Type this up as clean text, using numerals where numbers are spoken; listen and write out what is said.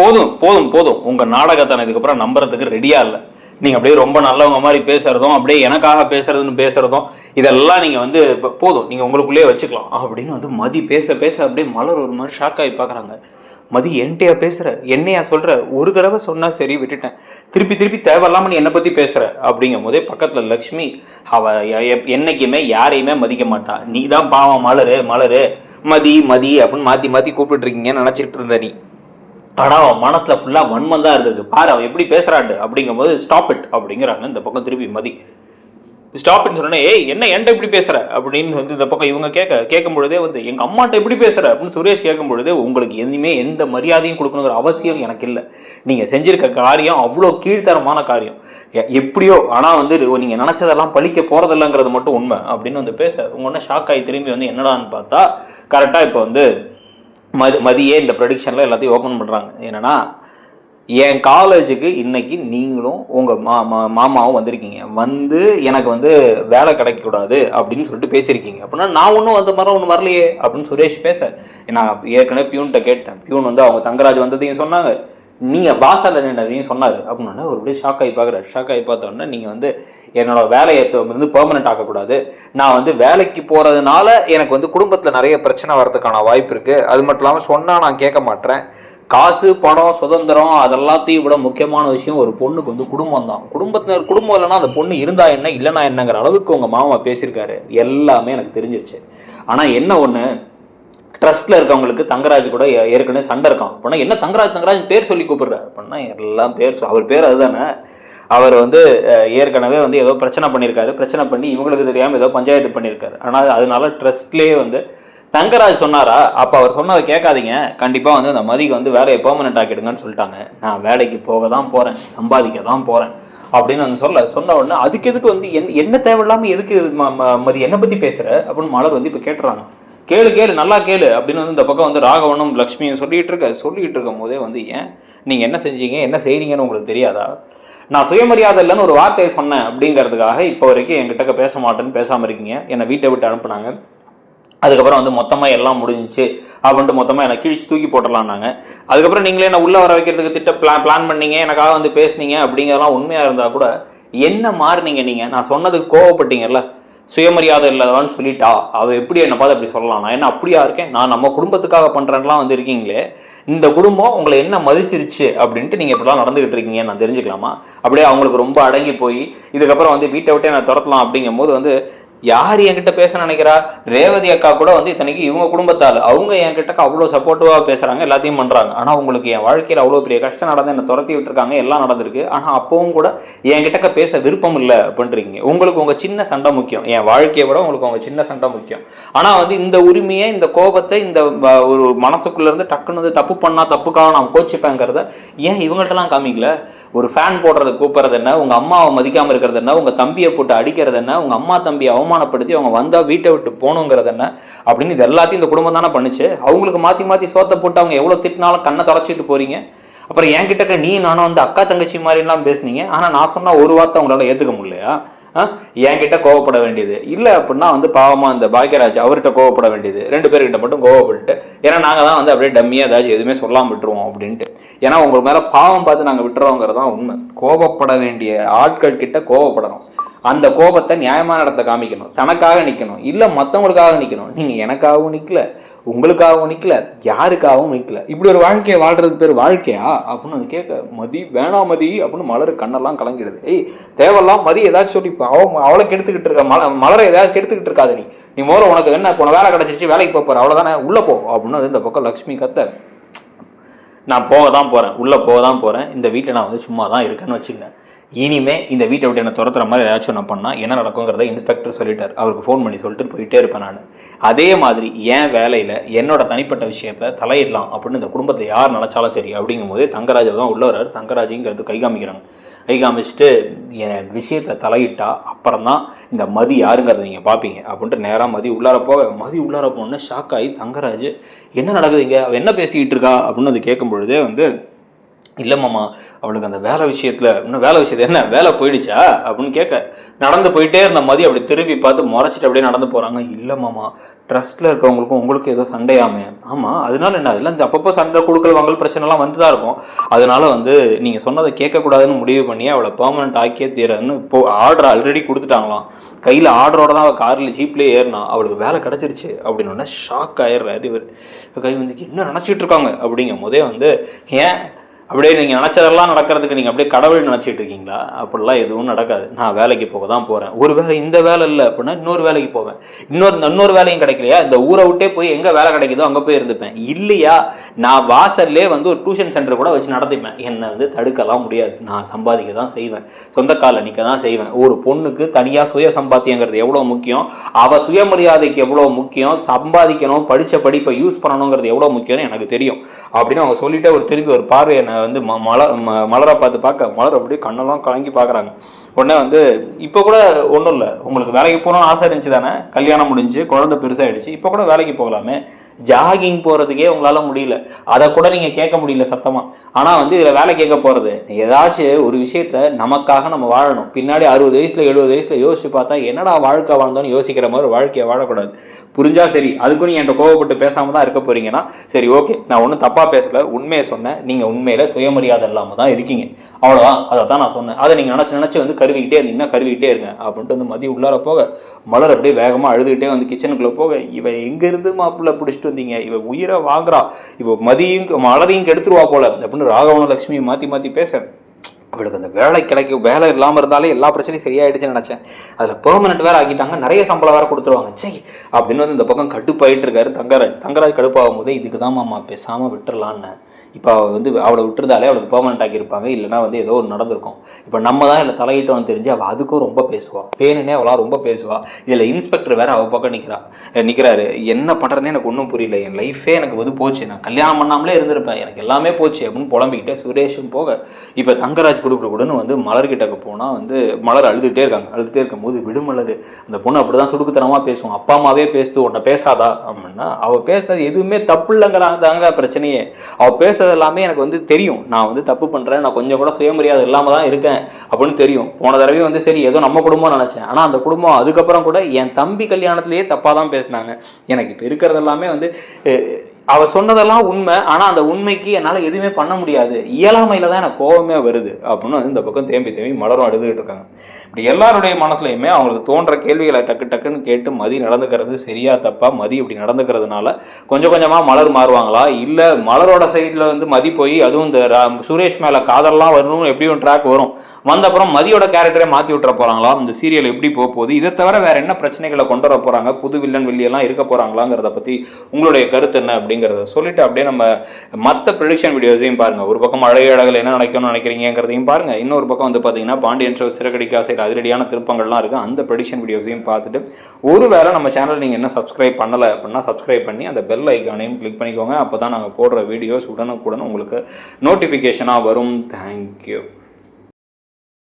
போதும் போதும் போதும், உங்க நாடகத்தை நான் இதுக்கப்புறம் நம்புறதுக்கு ரெடியா இல்லை. நீங்க அப்படியே ரொம்ப நல்லவங்க மாதிரி பேசுறதும், அப்படியே எனக்காக பேசுறதுன்னு பேசுறதும், இதெல்லாம் நீங்க வந்து போதும், நீங்க உங்களுக்குள்ளேயே வச்சுக்கலாம் அப்படின்னு வந்து மதி பேச பேச அப்படியே மலர் ஒரு மாதிரி ஷாக் ஆகி பாக்குறாங்க. மதி என்கிட்டயா பேசுற, என்னையா சொல்ற, ஒரு தடவை சொன்னா சரி விட்டுட்டேன், திருப்பி திருப்பி தேவையில்லாம நீ என்னை பத்தி பேசுற அப்படிங்கும் போதே பக்கத்துல லக்ஷ்மி, அவ என்னைக்குமே யாரையுமே மதிக்க மாட்டா, நீ தான் பாவம் மலரு மலரு மதி மதி அப்படின்னு மாத்தி மாத்தி கூப்பிட்டு இருக்கீங்கன்னு நினைச்சிட்டு இருந்த நீ. ஆனா அவன் மனசுல ஃபுல்லா வன்மம் தான் இருந்தது. பாரு அவன் எப்படி பேசுறாண்டு அப்படிங்கும் போது ஸ்டாப் இட் அப்படிங்கிறாங்க இந்த பக்கம் திருப்பி மதி. ஸ்டாப்னு சொன்னே, ஏய் என்ன என்கிட்ட இப்படி பேசுற அப்படின்னு வந்து இந்த பக்கம் இவங்க கேட்கும் பொழுதே வந்து எங்க அம்மாட்ட எப்படி பேசுற அப்படின்னு சுரேஷ் கேட்கும் பொழுதே, உங்களுக்கு எதுவுமே எந்த மரியாதையும் கொடுக்கணுங்கிற அவசியம் எனக்கு இல்லை. நீங்க செஞ்சிருக்க காரியம் அவ்வளோ கீழ்த்தரமான காரியம், எப்படியோ ஆனா வந்து நீங்க நினைச்சதெல்லாம் பழிக்க போறதில்லைங்கிறது மட்டும் உண்மை அப்படின்னு வந்து பேச உங்க ஒன்று ஷாக் ஆகி திரும்பி வந்து என்னடான்னு பார்த்தா கரெக்டா இப்போ வந்து மதியே இந்த ப்ரெடிக்ஷன்ல எல்லாத்தையும் ஓப்பன் பண்றாங்க. என்னன்னா, என் காலேஜுக்கு இன்னைக்கு நீங்களும் உங்க மாமாவும் வந்திருக்கீங்க, வந்து எனக்கு வந்து வேலை கிடைக்கக்கூடாது அப்படின்னு சொல்லிட்டு பேசியிருக்கீங்க. அப்படின்னா நான் ஒன்றும் அந்த மாதிரி ஒன்றும் வரலையே அப்படின்னு சுரேஷ் பேச, நான் ஏற்கனவே பியூன்கிட்ட கேட்டேன், பியூன் வந்து அவங்க தங்கராஜ் வந்ததையும் சொன்னாங்க, நீங்கள் வாசலில் நின்றதையும் சொன்னார் அப்படின்னா ஒரு அப்படியே ஷாக் ஆகி பார்க்குறாரு. ஷாக் ஆகி பார்த்தோன்னா, நீங்கள் வந்து என்னோட வேலையை வந்து பெர்மனெண்ட் ஆக்கக்கூடாது, நான் வந்து வேலைக்கு போகிறதுனால எனக்கு வந்து குடும்பத்தில் நிறைய பிரச்சனை வர்றதுக்கான வாய்ப்பு இருக்குது, அது மட்டும் இல்லாமல் சொன்னால் நான் கேட்க மாட்டேன், காசு பணம் சுதந்திரம் அதெல்லாத்தையும் விட முக்கியமான விஷயம் ஒரு பொண்ணுக்கு வந்து குடும்பம் தான், குடும்பம் இல்லைன்னா அந்த பொண்ணு இருந்தா என்ன இல்லைன்னா என்னங்கிற அளவுக்கு உங்கள் மாமா பேசியிருக்காரு, எல்லாமே எனக்கு தெரிஞ்சிருச்சு. ஆனால் என்ன ஒன்று, ட்ரஸ்ட்ல இருக்கவங்களுக்கு தங்கராஜ் கூட ஏற்கனவே சண்டை இருக்கான் அப்படின்னா, என்ன தங்கராஜ் பேர் சொல்லி கூப்பிடுற அப்படின்னா, எல்லாம் பேர் அவர் பேர் அதுதானே, அவர் வந்து ஏற்கனவே வந்து ஏதோ பிரச்சனை பண்ணியிருக்காரு, பிரச்சனை பண்ணி இவங்களுக்கு தெரியாமல் ஏதோ பஞ்சாயத்து பண்ணியிருக்காரு. ஆனால் அதனால ட்ரஸ்ட்லேயே வந்து தங்கராஜ் சொன்னாரா, அப்போ அவர் சொன்னதை கேட்காதீங்க, கண்டிப்பாக வந்து அந்த மதிக்கு வந்து வேலையை பெர்மனெண்ட் ஆக்கிடுங்கன்னு சொல்லிட்டாங்க, நான் வேலைக்கு போக தான் போகிறேன், சம்பாதிக்க தான் போகிறேன் அப்படின்னு வந்து சொன்ன உடனே அதுக்கு எதுக்கு வந்து என்ன தேவையில்லாமல் எதுக்கு மதி என்னை பற்றி பேசுகிற அப்படின்னு மலர் வந்து இப்போ கேட்டுறாங்க. கேளு நல்லா கேளு அப்படின்னு வந்து இந்த பக்கம் வந்து ராகவனும் லக்ஷ்மியும் சொல்லிட்டு இருக்கும் போதே வந்து, ஏன் நீங்கள் என்ன செஞ்சீங்க என்ன செய்றீங்கன்னு உங்களுக்கு தெரியாதா, நான் சுயமரியாதை இல்லைன்னு ஒரு வார்த்தையை சொன்னேன் அப்படிங்கிறதுக்காக இப்போ வரைக்கும் என்கிட்ட பேச மாட்டேன்னு பேசாமல் இருக்கீங்க, என்னை வீட்டை விட்டு அனுப்புனாங்க, அதுக்கப்புறம் வந்து மொத்தமாக எல்லாம் முடிஞ்சிச்சு அப்படின்ட்டு மொத்தமாக என்னை கிழிச்சு தூக்கி போட்டுடலான்னாங்க, அதுக்கப்புறம் நீங்களே என்ன உள்ளே வர வைக்கிறதுக்கு பிளான் பண்ணீங்க, எனக்காக வந்து பேசுனீங்க அப்படிங்கிறதெல்லாம் உண்மையாக இருந்தால் கூட என்ன மாறுனீங்க நீங்கள், நான் சொன்னதுக்கு கோவப்பட்டீங்கல்ல, சுயமரியாதை இல்லாதவான்னு சொல்லிட்டா அவள் எப்படி என்னை பார்த்து அப்படி சொல்லலாம், நான் என்ன அப்படியா இருக்கேன், நான் நம்ம குடும்பத்துக்காக பண்ணுறேன்லாம் வந்து இருக்கீங்களே, இந்த குடும்பம் உங்களை என்ன மதிச்சிருச்சு அப்படின்ட்டு நீங்கள் இப்படிலாம் நடந்துகிட்டு இருக்கீங்கன்னு நான் தெரிஞ்சுக்கலாமா, அப்படியே அவங்களுக்கு ரொம்ப அடங்கி போய் இதுக்கப்புறம் வந்து வீட்டை விட்டே நான் துரத்தலாம் அப்படிங்கும் போது வந்து யார் என்கிட்ட பேச நினைக்கிறா, ரேவதி அக்கா கூட வந்து இத்தனைக்கு இவங்க குடும்பத்தால் அவங்க என்கிட்ட அவ்வளோ சப்போர்ட்டிவாக பேசுகிறாங்க, எல்லாத்தையும் பண்ணுறாங்க, ஆனால் உங்களுக்கு என் வாழ்க்கையில் அவ்வளோ பெரிய கஷ்டம் நடந்து என்னை துரத்தி விட்டுருக்காங்க, எல்லாம் நடந்திருக்கு, ஆனால் அப்பவும் கூட என்கிட்ட பேச விருப்பம் இல்லை அப்படின்றீங்க, உங்களுக்கு உங்கள் சின்ன சண்டை முக்கியம், என் வாழ்க்கையை விட உங்களுக்கு உங்கள் சின்ன சண்டை முக்கியம், ஆனால் வந்து இந்த உரிமையை இந்த கோபத்தை இந்த ஒரு மனசுக்குள்ளேருந்து டக்குன்னு வந்து தப்பு பண்ணால் தப்புக்காக நான் கோச்சிப்பேங்கிறத ஏன் இவங்கள்ட்டலாம் காமிக்கல, ஒரு ஃபேன் போடுறது கூப்பிட்றது என்ன, உங்கள் அம்மாவை மதிக்காமல் இருக்கிறது என்ன, உங்கள் தம்பியை போட்டு அடிக்கிறது என்ன, உங்கள் அம்மா தம்பியை அவமானப்படுத்தி அவங்க வந்தால் வீட்டை விட்டு போகணுங்கிறது என்ன அப்படின்னு இது எல்லாத்தையும் இந்த குடும்பம் தானே பண்ணுச்சு, அவங்களுக்கு மாற்றி மாற்றி சோத்தை போட்டு அவங்க எவ்வளோ திட்டினாலும் கண்ணை தொலைச்சிட்டு போறீங்க, அப்புறம் என்கிட்ட நீ நானும் வந்து அக்கா தங்கச்சி மாதிரிலாம் பேசுனீங்க, ஆனால் நான் சொன்ன ஒரு வார்த்தை அவங்களால ஏற்றுக்க முடியலையா, என்கிட்ட கோவப்பட வேண்டியது இல்லை அப்படின்னா வந்து பாவமாக இந்த பாக்கியராஜ் அவர்கிட்ட கோவப்பட வேண்டியது, 2 பேர்கிட்ட மட்டும் கோவப்பட்டு, ஏன்னா நாங்கள் தான் வந்து அப்படியே டம்மியாக ஏதாச்சும் எதுவுமே சொல்லாமல் விட்டுருவோம் அப்படின்ட்டு, ஏன்னா உங்களுக்கு மேலே பாவம் பார்த்து நாங்கள் விட்டுறோங்கிறதான் உண்மை, கோவப்பட வேண்டிய ஆட்கள் கிட்ட கோவப்படணும், அந்த கோபத்தை நியாயமான இடத்த காமிக்கணும், தனக்காக நிற்கணும், இல்லை மற்றவங்களுக்காக நிற்கணும், நீங்கள் எனக்காகவும் நிற்கல உங்களுக்காகவும் நிற்கல யாருக்காகவும் நிற்கல, இப்படி ஒரு வாழ்க்கையை வாழ்றதுக்கு பேர் வாழ்க்கையா அப்படின்னு அது கேட்க மதி வேணாம் மதி அப்படின்னு மலர் கண்ணெல்லாம் கலங்கிடுது. ஏய் தேவையெல்லாம் மதி ஏதாச்சும் சொல்லி அவளை கெடுத்துக்கிட்டு இருக்க மலரை ஏதாவது கெடுத்துக்கிட்டு இருக்காது, நீ மோர உனக்கு என்ன போன வேலை கிடைச்சிச்சு வேலைக்கு போற அவ்வளோதானே உள்ளே போ அப்படின்னு இந்த பக்கம் லக்ஷ்மி கத்த, நான் போக தான் போகிறேன் உள்ளே போக தான் போகிறேன், இந்த வீட்டில் நான் வந்து சும்மா தான் இருக்கேன்னு வச்சுக்கேன், இனிமே இந்த வீட்டை விட்டு என்ன துரத்துற மாதிரி ஏதாச்சும் நான் பண்ணால் என்ன நடக்குங்கிறத இன்ஸ்பெக்டர் சொல்லிட்டார், அவருக்கு ஃபோன் பண்ணி சொல்லிட்டு போயிட்டே இருப்பேன் நான், அதே மாதிரி என் வேலையில் என்னோட தனிப்பட்ட விஷயத்த தலையிடலாம் அப்படின்னு இந்த குடும்பத்தை யார் நினச்சாலும் சரி அப்படிங்கும் போதே தங்கராஜ் தான் உள்ள வர்றாரு, தங்கராஜிங்கிறது கை காமிக்கிறாங்க, கை காமிச்சிட்டு என் விஷயத்தை தலையிட்டா அப்புறம் தான் இந்த மதி யாருங்கிறத நீங்கள் பார்ப்பீங்க அப்படின்ட்டு நேராக மதி உள்ளார போனோன்னு ஷாக் ஆகி தங்கராஜ் என்ன நடக்குதுங்க அவள் என்ன பேசிக்கிட்டு இருக்கா அப்படின்னு அது கேட்கும் பொழுதே வந்து இல்லை மாமா, அவளுக்கு அந்த வேலை விஷயத்தில் இன்னும் வேலை விஷயத்துல என்ன வேலை போயிடுச்சா அப்படின்னு கேட்க, நடந்து போயிட்டே இருந்த மதி அப்படி திரும்பி பார்த்து முறைச்சிட்டு அப்படியே நடந்து போகிறாங்க. இல்லை மாமா, ட்ரஸ்ட்டில் இருக்கவங்களுக்கும் உங்களுக்கு ஏதோ சண்டையாமே. ஆமாம், அதனால என்ன, அதெல்லாம் இந்த அப்பப்போ சண்டை கொடுக்கல் வாங்கல் பிரச்சனைலாம் வந்து தான் இருக்கும். அதனால வந்து நீங்கள் சொன்னதை கேட்கக்கூடாதுன்னு முடிவு பண்ணி அவளை பெர்மனெண்ட் ஆக்கியே தீரன்னு இப்போ ஆர்டர் ஆல்ரெடி கொடுத்துட்டாங்களாம். கையில் ஆர்டரோட தான் அவள் காரில் ஜீப்லேயே ஏறினா, அவளுக்கு வேலை கிடச்சிருச்சு அப்படின்னு ஷாக் ஆயிடுறாரு இவர். கை வந்து என்ன நினச்சிட்டு இருக்காங்க அப்படிங்கும் போதே வந்து, ஏன் அப்படியே நீங்கள் நினச்சதெல்லாம் நடக்கிறதுக்கு நீங்கள் அப்படியே கடவுள் நினச்சிட்டு இருக்கீங்களா? அப்படிலாம் எதுவும் நடக்காது. நான் வேலைக்கு போக தான் போகிறேன். ஒரு வேலை இந்த வேலை இல்லை அப்படின்னா இன்னொரு வேலைக்கு போவேன். இன்னொரு வேலையும் கிடைக்கலையா, இந்த ஊரை விட்டே போய் எங்கே வேலை கிடைக்குதோ அங்கே போய் இருந்துப்பேன். இல்லையா நான் வாசல்லே வந்து ஒரு டியூஷன் சென்டர் கூட வச்சு நடத்திப்பேன். என்னை வந்து தடுக்கலாம் முடியாது. நான் சம்பாதிக்க தான் செய்வேன், சொந்த காலில் நிற்க தான் செய்வேன். ஒரு பொண்ணுக்கு தனியாக சுய சம்பாத்தியங்கிறது எவ்வளோ முக்கியம், அவள் சுயமரியாதைக்கு எவ்வளோ முக்கியம், சம்பாதிக்கணும், படித்த படிப்பை யூஸ் பண்ணணுங்கிறது எவ்வளோ முக்கியம்னு எனக்கு தெரியும் அப்படின்னு அவங்க சொல்லிட்டு ஒரு திருப்பி ஒரு பார்வை என்னை வந்து மலரை பார்க்க மலர் அப்படியே கண்ணெல்லாம் கலங்கி பார்க்குறாங்க. உடனே வந்து இப்போ கூட ஒன்றும் இல்லை, உங்களுக்கு வேலைக்கு போகணும்னு ஆசை இருந்துச்சு தானே, கல்யாணம் முடிஞ்சு குழந்தை பெருசாகிடுச்சு, இப்போ கூட வேலைக்கு போகலாமே. ஜாகிங் போகிறதுக்கே உங்களால் முடியல, அதை கூட நீங்கள் கேட்க முடியல சத்தமாக. ஆனால் வந்து இதில் வேலை கேட்க போகிறது, ஏதாச்சும் ஒரு விஷயத்த நமக்காக நம்ம வாழணும். பின்னாடி 60 வயசில் 70 வயசில் யோசிச்சு பார்த்தா என்னடா வாழ்க்கை வாழ்ந்தோன்னு யோசிக்கிற மாதிரி வாழ்க்கையை வாழக்கூடாது. புரிஞ்சா சரி. அதுக்கும் நீங்கள் என்கிட்ட கோவப்பட்டு பேசாமல் தான் இருக்க போறீங்கன்னா சரி, ஓகே, நான் ஒன்றும் தப்பாக பேசலை, உண்மையை சொன்னேன். நீங்கள் உண்மையில சுயமரியாதை இல்லாமல் தான் இருக்கீங்க, அவ்வளோதான். அதை தான் நான் சொன்னேன். அதை நீங்கள் நினச்சி வந்து கருவிக்கிட்டே இருந்தீங்கன்னா கருவிக்கிட்டே இருங்க அப்படின்ட்டு வந்து மதி உள்ளார போக, மலர் அப்படியே வேகமாக அழுதுகிட்டே வந்து கிச்சனுக்குள்ளே போக, இவ எங்கேருந்து மாப்பிள்ளை பிடிச்சிட்டு வந்தீங்க, இவ உயிரை வாங்குறா, இவ மதியும் மலரையும் கெடுத்துருவா போல அப்படின்னு ராகவனும் லட்சுமியும் மாற்றி பேச, அவளுக்கு அந்த வேலை இல்லாமல் இருந்தாலே எல்லா பிரச்சனையும் சரியாயிடுச்சுன்னு நினச்சேன். அதில் பெர்மனெண்ட் வேறு ஆக்கிட்டாங்க, நிறைய சம்பளம் வேறு கொடுத்துருவாங்க. சரி அப்படின்னு வந்து இந்த பக்கம் கடுப்பாயிட்டு இருக்காரு தங்கராஜ் கடுப்பாகும் போதே, இதுக்கு தான் மாமா பேசாமல் விட்டுறலான்னு. இப்போ அவள் வந்து அவளை விட்டுருந்தாலே அவளுக்கு பெர்மனெண்ட் ஆக்கியிருப்பாங்க, இல்லைனா வந்து ஏதோ ஒரு நடந்திருக்கும். இப்போ நம்ம தான் இல்லை தலையிட்டோன்னு தெரிஞ்சு அவள் அதுக்கும் ரொம்ப பேசுவாள், வேணுன்னே அவளாக ரொம்ப பேசுவாள். இதில் இன்ஸ்பெக்டர் வேறு அவள் பக்கம் நிற்கிறாரு. என்ன பண்ணுறதுனே எனக்கு ஒன்றும் புரியல, என் லைஃபே எனக்கு வந்து போச்சு, நான் கல்யாணம் பண்ணாமலே இருந்திருப்பேன், எனக்கு எல்லாமே போச்சு அப்படின்னு புலம்பிக்கிட்டே சுரேஷும் போக, இப்போ தங்கராஜ் கொடுக்கூடன்னு வந்து மலர்கிட்டக்கு போனால் வந்து மலர் அழுதுகிட்டே இருக்கும்போது, விடுமலர், அந்த பொண்ணு அப்படி தான் துடுக்குத்தனமாக பேசுவோம், அப்பா அம்மாவே பேசுது, உன்னை பேசாதா அப்படின்னா, அவள் பேசுறது எதுவுமே தப்பு இல்லைங்கிறாங்க பிரச்சனையே. அவள் பேசுறது எல்லாமே எனக்கு வந்து தெரியும், நான் வந்து தப்பு பண்ணுறேன், நான் கொஞ்சம் கூட சுயமரியாதை இல்லாமல் தான் இருக்கேன் அப்படின்னு தெரியும். போன தடவை வந்து சரி ஏதோ நம்ம குடும்பம் நினச்சேன், ஆனால் அந்த குடும்பம் அதுக்கப்புறம் கூட என் தம்பி கல்யாணத்துலேயே தப்பாக தான் பேசினாங்க. எனக்கு இப்போ இருக்கிறது எல்லாமே வந்து அவ சொன்னதெல்லாம் உண்மை, ஆனால் அந்த உண்மைக்கு என்னால் எதுவுமே பண்ண முடியாது, இயலாமையில தான் எனக்கு கோபமே வருது அப்படின்னு வந்து இந்த பக்கம் தேம்பி மலரும் அழுதுகிட்டு இருக்காங்க. இப்படி எல்லாருடைய மனசுலையுமே அவங்களுக்கு தோன்ற கேள்விகளை டக்குன்னு கேட்டு மதி நடந்துக்கிறது சரியா தப்பா, மதி இப்படி நடந்துக்கிறதுனால கொஞ்சம் கொஞ்சமாக மலர் மாறுவாங்களா, இல்லை மலரோட சைடில் வந்து மதி போய் அதுவும் இந்த சுரேஷ் மேலே காதல்லாம் வரணும்னு எப்படியும் ட்ராக் வரும், வந்த அப்புறம் மதியோட கேரக்டரை மாற்றி விட்டுற போகிறாங்களா, இந்த சீரியல் எப்படி போக போகுது, இதை தவிர வேற என்ன பிரச்சனைகளை கொண்டு வர போகிறாங்க, புது வில்லன் வில்லியெல்லாம் இருக்க போகிறாங்களாங்கிறத பற்றி உங்களுடைய கருத்து என்ன அப்படிங்கிறத சொல்லிட்டு அப்படியே நம்ம மற்ற ப்ரெடிக்ஷன் வீடியோஸையும் பாருங்கள். ஒரு பக்கம் அழகழகில் என்ன நடக்கணும்னு நினைக்கிறீங்கிறதையும் பாருங்கள், இன்னொரு பக்கம் வந்து பார்த்தீங்கன்னா பாண்டியன் ஷோ சிறகடிக்கா சைடு அதிரடியான திருப்பங்கள்லாம் இருக்குது, அந்த ப்ரெடிக்ஷன் வீடியோஸையும் பார்த்துட்டு ஒருவேளை நம்ம சேனல் நீங்கள் என்ன சப்ஸ்கிரைப் பண்ணலை அப்படின்னா சப்ஸ்கிரைப் பண்ணி அந்த பெல் ஐக்கானையும் கிளிக் பண்ணிக்கோங்க. அப்போ தான் நாங்கள் போடுற வீடியோஸ் உடனுக்குடன் உங்களுக்கு நோட்டிஃபிகேஷனாக வரும். தேங்க்யூ.